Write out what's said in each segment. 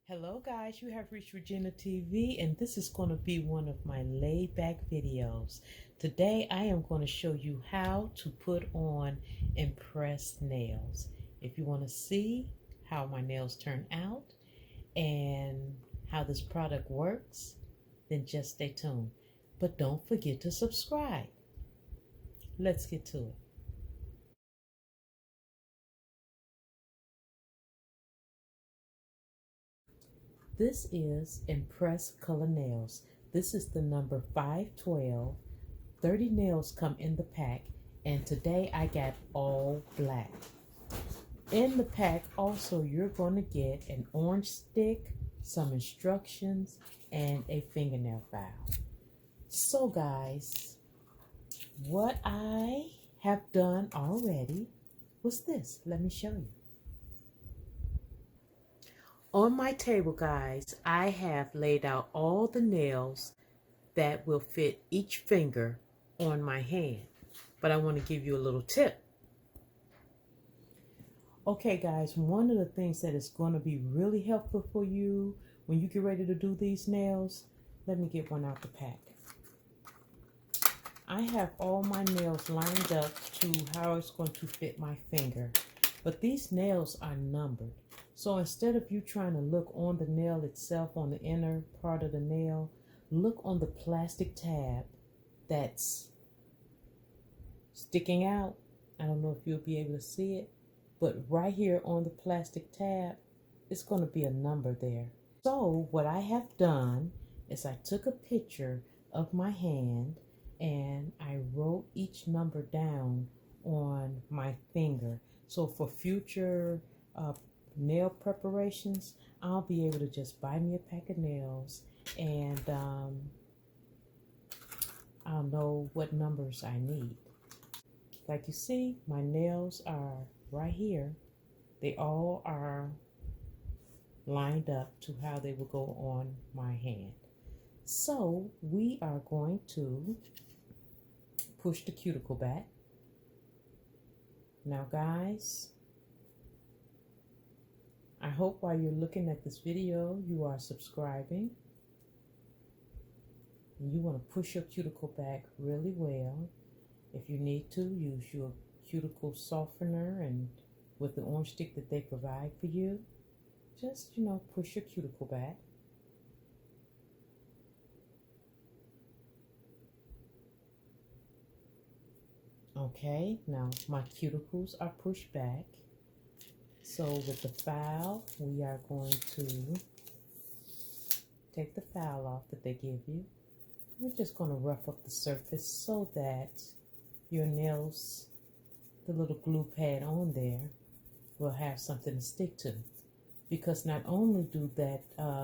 Hello guys, you have reached Regina TV and this is going to be one of my laid back videos. Today I am going to show you how to put on impressed nails. If you want to see how my nails turn out and how this product works, then just stay tuned. But don't forget to subscribe. Let's get to it. This is Impress Color Nails. This is the number 512. 30 nails come in the pack, and today I got all black. In the pack also you're going to get an orange stick, some instructions, and a fingernail file. So guys, what I have done already was this. Let me show you. On my table, guys, I have laid out all the nails that will fit each finger on my hand. But I want to give you a little tip. Okay, guys, one of the things that is going to be really helpful for you when you get ready to do these nails, let me get one out the pack. I have all my nails lined up to how it's going to fit my finger. But these nails are numbered. So instead of you trying to look on the nail itself, on the inner part of the nail, look on the plastic tab that's sticking out. I don't know if you'll be able to see it, but right here on the plastic tab, it's going to be a number there. So what I have done is I took a picture of my hand and I wrote each number down on my finger. So for future nail preparations, I'll be able to just buy me a pack of nails and I'll know what numbers I need. Like you see, my nails are right here. They all are lined up to how they will go on my hand. So we are going to push the cuticle back. Now guys, I hope while you're looking at this video, you are subscribing. And you want to push your cuticle back really well. If you need to, use your cuticle softener and with the orange stick that they provide for you, just, push your cuticle back. Okay, now my cuticles are pushed back. So with the file, we are going to take the file off that they give you. We're just going to rough up the surface so that your nails, the little glue pad on there, will have something to stick to. Because not only do that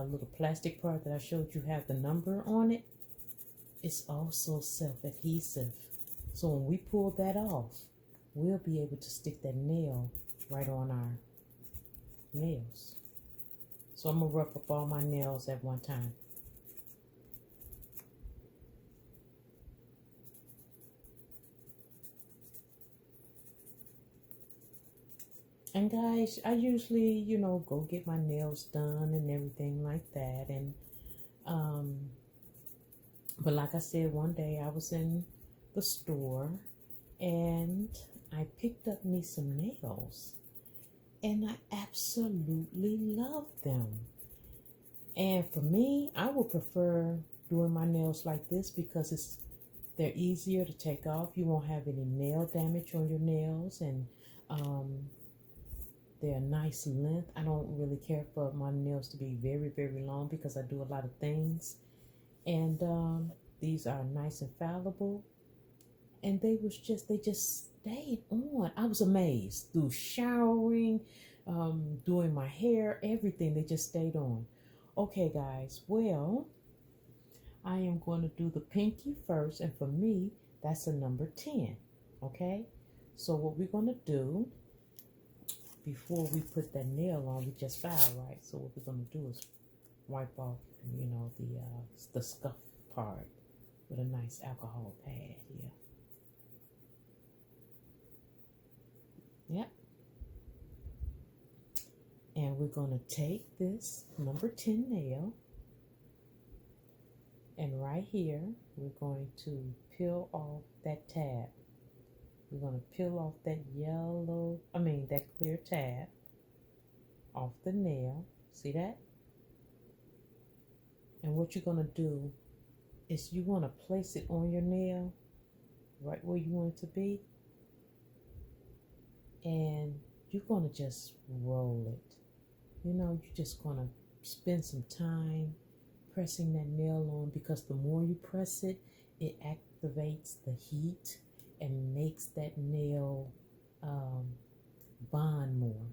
little plastic part that I showed you have the number on it, it's also self-adhesive. So when we pull that off, we'll be able to stick that nail right on our nails. So I'm going to rough up all my nails at one time. And guys, I usually, go get my nails done and everything like that. And, but like I said, one day I was in the store and I picked up me some nails. And I absolutely love them. And for me, I would prefer doing my nails like this because they're easier to take off. You won't have any nail damage on your nails, and they're a nice length. I don't really care for my nails to be very, very long because I do a lot of things. And these are nice and fallible. And they just stayed on. I was amazed through showering, doing my hair, everything. They just stayed on. Okay, guys. Well, I am going to do the pinky first. And for me, that's a number 10. Okay. So what we're going to do before we put that nail on, we just filed, right? So what we're going to do is wipe off, the scuff part with a nice alcohol pad here. Yep. And we're going to take this number 10 nail, and right here, we're going to peel off that tab. We're going to peel off that that clear tab off the nail. See that? And what you're going to do is you want to place it on your nail right where you want it to be. And you're going to just roll it. You're just going to spend some time pressing that nail on, because the more you press it, it activates the heat and makes that nail bond more.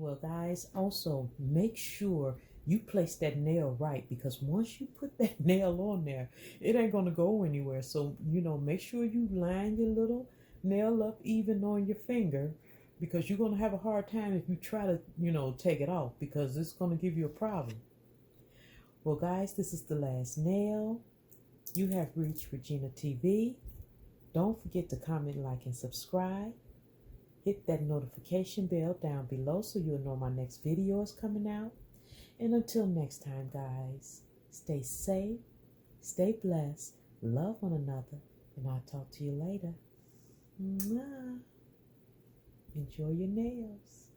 Well, guys, also make sure you place that nail right, because once you put that nail on there, it ain't going to go anywhere. So, make sure you line your little nail up even on your finger, because you're going to have a hard time if you try to, take it off, because it's going to give you a problem. Well, guys, this is the last nail. You have reached Regina TV. Don't forget to comment, like, and subscribe. Hit that notification bell down below so you'll know my next video is coming out. And until next time, guys, stay safe, stay blessed, love one another, and I'll talk to you later. Mwah. Enjoy your nails.